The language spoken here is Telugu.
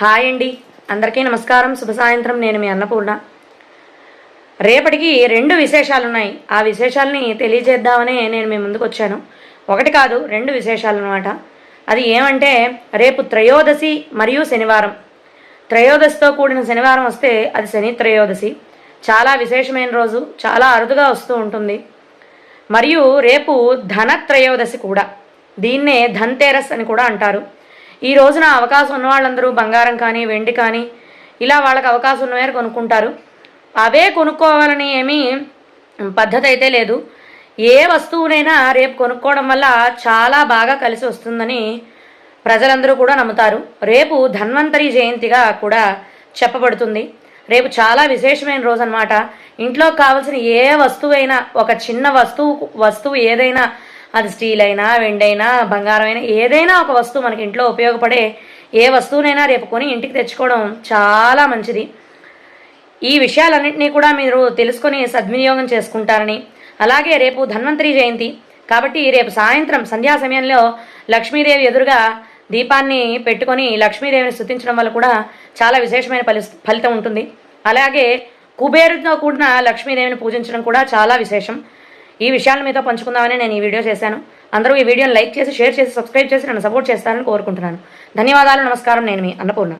హాయ్ అండి, అందరికీ నమస్కారం. శుభ సాయంత్రం. నేను మీ అన్నపూర్ణ. రేపటికి 2 విశేషాలు ఉన్నాయి. ఆ విశేషాలని తెలియజేద్దామని నేను మీ ముందుకు వచ్చాను. ఒకటి కాదు, 2 విశేషాలు అన్నమాట. అది ఏమంటే, రేపు త్రయోదశి మరియు శనివారం. త్రయోదశితో కూడిన శనివారం వస్తే అది శని త్రయోదశి. చాలా విశేషమైన రోజు, చాలా అరుదుగా వస్తూ ఉంటుంది. మరియు రేపు ధన త్రయోదశి కూడా. దీన్నే ధన్తేరస్ అని కూడా అంటారు. ఈ రోజున అవకాశం ఉన్న వాళ్ళందరూ బంగారం కానీ వెండి కానీ ఇలా వాళ్ళకి అవకాశం ఉన్నవారు కొనుక్కుంటారు. అవే కొనుక్కోవాలని ఏమీ పద్ధతి అయితే లేదు. ఏ వస్తువునైనా రేపు కొనుక్కోవడం వల్ల చాలా బాగా కలిసి వస్తుందని ప్రజలందరూ కూడా నమ్ముతారు. రేపు ధన్వంతరి జయంతిగా కూడా చెప్పబడుతుంది. రేపు చాలా విశేషమైన రోజు అన్నమాట. ఇంట్లో కావాల్సిన ఏ వస్తువైనా, ఒక చిన్న వస్తువు ఏదైనా, అది స్టీల్ అయినా వెండైనా బంగారం అయినా ఏదైనా ఒక వస్తువు మనకి ఇంట్లో ఉపయోగపడే ఏ వస్తువునైనా రేపు కొని ఇంటికి తెచ్చుకోవడం చాలా మంచిది. ఈ విషయాలన్నింటినీ కూడా మీరు తెలుసుకొని సద్వినియోగం చేసుకుంటారని, అలాగే రేపు ధన్వంతరి జయంతి కాబట్టి రేపు సాయంత్రం సంధ్యా సమయంలో లక్ష్మీదేవి ఎదురుగా దీపాన్ని పెట్టుకొని లక్ష్మీదేవిని స్తుతించడం వల్ల కూడా చాలా విశేషమైన ఫలితం ఉంటుంది. అలాగే కుబేరుతో కూడిన లక్ష్మీదేవిని పూజించడం కూడా చాలా విశేషం. ఈ విషయాలను మీతో పంచుకుందామని నేను ఈ వీడియో చేశాను. అందరూ ఈ వీడియోని లైక్ చేసి, షేర్ చేసి, సబ్స్క్రైబ్ చేసి నన్ను సపోర్ట్ చేస్తారని కోరుకుంటున్నాను. ధన్యవాదాలు. నమస్కారం. నేను మీ అన్నపూర్ణ.